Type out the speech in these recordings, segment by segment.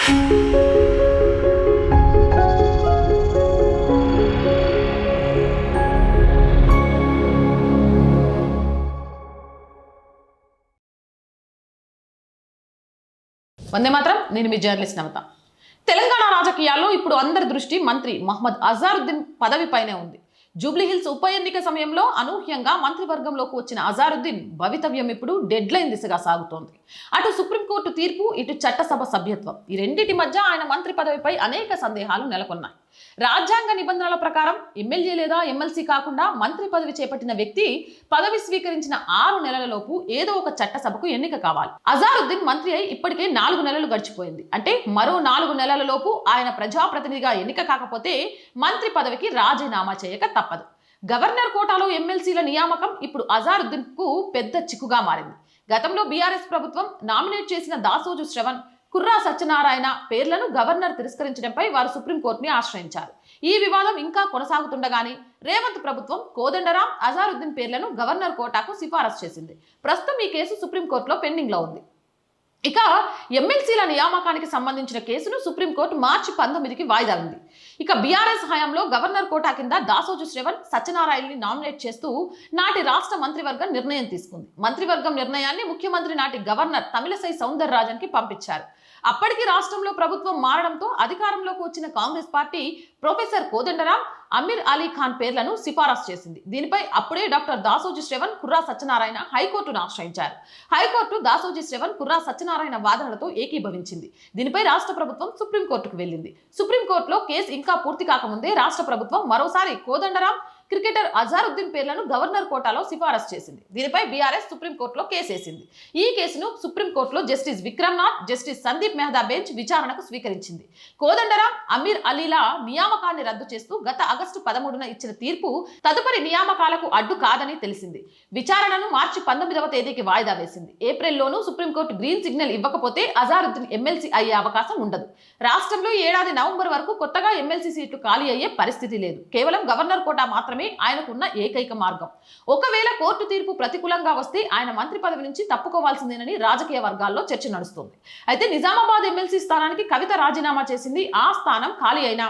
వందే మాత్రం. నేను మీ జర్నలిస్ట్ నమత. తెలంగాణ రాజకీయాల్లో ఇప్పుడు అందరి దృష్టి మంత్రి మహమ్మద్ అజారుద్దీన్ పదవిపైనే ఉంది. జూబ్లీహిల్స్ ఉప ఎన్నిక సమయంలో అనూహ్యంగా మంత్రివర్గంలోకి వచ్చిన అజారుద్దీన్ భవితవ్యం ఇప్పుడు డెడ్ లైన్ దిశగా సాగుతోంది. అటు సుప్రీంకోర్టు తీర్పు, ఇటు చట్టసభ సభ్యత్వం, ఈ రెండింటి మధ్య ఆయన మంత్రి పదవిపై అనేక సందేహాలు నెలకొన్నాయి. రాజ్యాంగ నిబంధనల ప్రకారం ఎమ్మెల్యే లేదా ఎమ్మెల్సీ కాకుండా మంత్రి పదవి చేపట్టిన వ్యక్తి పదవి స్వీకరించిన 6 నెలలలోపు ఏదో ఒక చట్టసభకు ఎన్నిక కావాలి. అజారుద్దీన్ మంత్రి అయి ఇప్పటికే 4 నెలలు గడిచిపోయింది. అంటే మరో 4 నెలలలోపు ఆయన ప్రజాప్రతినిధిగా ఎన్నిక కాకపోతే మంత్రి పదవికి రాజీనామా చేయక తప్పదు. గవర్నర్ కోటాలో ఎమ్మెల్సీల నియామకం ఇప్పుడు అజారుద్దీన్ కు పెద్ద చిక్కుగా మారింది. గతంలో బీఆర్ఎస్ ప్రభుత్వం నామినేట్ చేసిన దాసోజు శ్రవణ్, కుర్రా సత్యనారాయణ పేర్లను గవర్నర్ తిరస్కరించడంపై వారు సుప్రీంకోర్టుని ఆశ్రయించారు. ఈ వివాదం ఇంకా కొనసాగుతుండగానే రేవంత్ ప్రభుత్వం కోదండరాం, అజారుద్దీన్ పేర్లను గవర్నర్ కోటాకు సిఫారసు చేసింది. ప్రస్తుతం ఈ కేసు సుప్రీంకోర్టులో పెండింగ్ లో ఉంది. ఇక ఎమ్మెల్సీల నియామకానికి సంబంధించిన కేసును సుప్రీంకోర్టు మార్చి 19కి వాయిదా ఉంది. ఇక బీఆర్ఎస్ హయాంలో గవర్నర్ కోటా కింద దాసోజు శ్రవణ్, సత్యనారాయణని నామినేట్ చేస్తూ నాటి రాష్ట్ర మంత్రివర్గం నిర్ణయం తీసుకుంది. మంత్రివర్గం నిర్ణయాన్ని ముఖ్యమంత్రి నాటి గవర్నర్ తమిళసై సౌందరరాజన్కి పంపించారు. అప్పటికి రాష్ట్రంలో ప్రభుత్వం మారడంతో అధికారంలోకి వచ్చిన కాంగ్రెస్ పార్టీ ప్రొఫెసర్ కోదండరాం, అమీర్ అలీ ఖాన్ పేర్లను సిఫారసు చేసింది. దీనిపై అప్పుడే డాక్టర్ దాసోజి శ్రవణ్, కుర్రా సత్యనారాయణ హైకోర్టును ఆశ్రయించారు. హైకోర్టు దాసోజి శ్రవణ్, కుర్రా సత్యనారాయణ వాదనలతో ఏకీభవించింది. దీనిపై రాష్ట్ర ప్రభుత్వం సుప్రీంకోర్టుకు వెళ్ళింది. సుప్రీంకోర్టులో కేసు ఇంకా పూర్తి కాకముందే రాష్ట్ర ప్రభుత్వం మరోసారి కోదండరాం, క్రికెటర్ అజారుద్దీన్ పేర్లను గవర్నర్ కోటాలో సిఫారసు చేసింది. దీనిపై బీఆర్ఎస్ సుప్రీంకోర్టులో కేసేసింది. ఈ కేసును సుప్రీంకోర్టులో justice Vikram Nath, justice Sandeep Mehta bench విచారణకు స్వీకరించింది. కోదండరాం, అమీర్ అలీల నియామకాన్ని రద్దు చేస్తూ గత ఆగస్టు 13న ఇచ్చిన తీర్పు తదుపరి నియామకాలకు అడ్డు కాదని తెలిసింది. విచారణను మార్చి 19వ తేదీకి వాయిదా వేసింది. ఏప్రిల్లోనూ సుప్రీంకోర్టు గ్రీన్ సిగ్నల్ ఇవ్వకపోతే అజారుద్దీన్ ఎమ్మెల్సీ అయ్యే అవకాశం ఉండదు. రాష్ట్రంలో ఈ ఏడాది నవంబర్ వరకు కొత్తగా ఎమ్మెల్సీ సీట్లు ఖాళీ అయ్యే పరిస్థితి లేదు. కేవలం గవర్నర్ కోటా మాత్రమే ఆయనకున్న ఏకైక మార్గం. ఒకవేళ కోర్టు తీర్పు ప్రతికూలంగా వస్తే ఆయన మంత్రి పదవి నుంచి తప్పుకోవాల్సిందేనని రాజకీయ వర్గాల్లో చర్చ నడుస్తుంది. అయితే నిజామాబాద్ ఎమ్మెల్సీ స్థానానికి కవిత రాజీనామా చేసింది. ఆ స్థానం ఖాళీ అయినా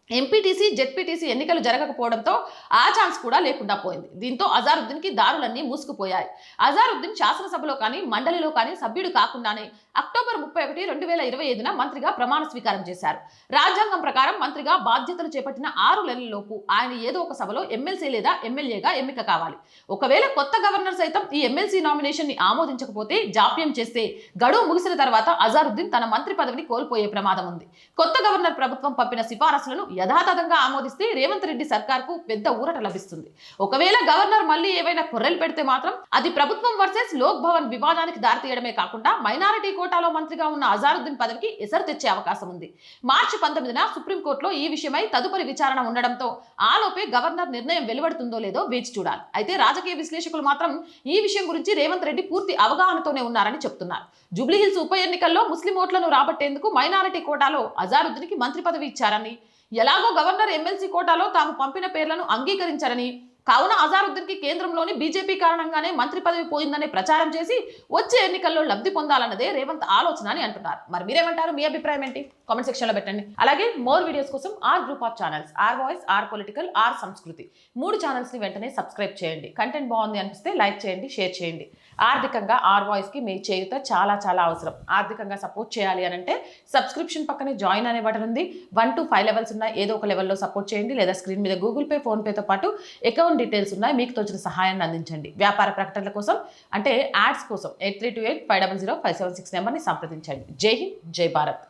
ఎంపీటీసీ, జెడ్పీటీసీ ఎన్నికలు జరగకపోవడంతో ఆ ఛాన్స్ కూడా లేకుండా పోయింది. దీంతో అజారుద్దీన్కి దారులన్నీ మూసుకుపోయాయి. అజారుద్దీన్ శాసనసభలో కానీ మండలిలో కానీ సభ్యుడు కాకుండానే అక్టోబర్ 31, 2025న మంత్రిగా ప్రమాణ స్వీకారం చేశారు. రాజ్యాంగం ప్రకారం మంత్రిగా బాధ్యతలు చేపట్టిన 6 నెలలలోపు ఆయన ఏదో ఒక సభలో ఎమ్మెల్సీ లేదా ఎమ్మెల్యేగా ఎన్నిక కావాలి. ఒకవేళ కొత్త గవర్నర్ సైతం ఈ ఎమ్మెల్సీ నామినేషన్ ని ఆమోదించకపోతే, జాప్యం చేస్తే గడువు ముగిసిన తర్వాత అజారుద్దీన్ తన మంత్రి పదవిని కోల్పోయే ప్రమాదం ఉంది. కొత్త గవర్నర్ ప్రభుత్వం పంపిన సిఫారసులను యథాతథంగా ఆమోదిస్తే రేవంత్ రెడ్డి సర్కార్కు పెద్ద ఊరట లభిస్తుంది. ఒకవేళ గవర్నర్ మళ్ళీ ఏవైనా కొర్రెలు పెడితే మాత్రం అది ప్రభుత్వం వర్సెస్ లోక్ భవన్ వివాదానికి దారితీయడమే కాకుండా మైనారిటీ కోటాలో మంత్రిగా ఉన్న అజారుద్దీన్ పదవికి ఎసరు తెచ్చే అవకాశం ఉంది. మార్చి 19న సుప్రీంకోర్టులో ఈ విషయమై తదుపరి విచారణ ఉండడంతో ఆలోపే గవర్నర్ నిర్ణయం వెలువడుతుందో లేదో వేచి చూడాలి. అయితే రాజకీయ విశ్లేషకులు మాత్రం ఈ విషయం గురించి రేవంత్ రెడ్డి పూర్తి అవగాహనతోనే ఉన్నారని చెప్తున్నారు. జూబ్లీహిల్స్ ఉప ఎన్నికల్లో ముస్లిం ఓట్లను రాబట్టేందుకు మైనారిటీ కోటాలో అజారుద్దీన్కి మంత్రి పదవి ఇచ్చారని, ఎలాగో గవర్నర్ ఎమ్మెల్సీ కోటాలో తాము పంపిన పేర్లను అంగీకరించారని, కావున అజారుద్దీన్కి కేంద్రంలోని బీజేపీ కారణంగానే మంత్రి పదవి పోయిందనే ప్రచారం చేసి వచ్చే ఎన్నికల్లో లబ్ధి పొందాలన్నదే రేవంత్ ఆలోచన అని అంటున్నారు. మరి మీరేమంటారు? మీ అభిప్రాయం ఏంటి? కామెంట్ సెక్షన్ లో పెట్టండి. అలాగే మోర్ వీడియోస్ కోసం R group of channels, R voice, R political, R Samskruthi 3 channels ని వెంటనే సబ్స్క్రైబ్ చేయండి. కంటెంట్ బాగుంది అనిపిస్తే లైక్ చేయండి, షేర్ చేయండి. ఆర్థికంగా ఆర్ వాయిస్ కి మీ చేయుత చాలా చాలా అవసరం. ఆర్థికంగా సపోర్ట్ చేయాలి అని అంటే సబ్స్క్రిప్షన్ పక్కనే జాయిన్ అనే బటన్ ఉంది. 1 to 5 లెవెల్స్ ఉన్నాయి. ఏదో ఒక లెవెల్లో సపోర్ట్ చేయండి, లేదా స్క్రీన్ మీద గూగుల్ పే, ఫోన్ పేతో పాటు అకౌంట్ డీటెయిల్స్ ఉన్నాయి. మీకు తోచిన సహాయాన్ని అందించండి. వ్యాపార ప్రకటనల కోసం అంటే యాడ్స్ కోసం 8328 500 576 నెంబర్ని సంప్రదించండి. జై హింద్, జై భారత్.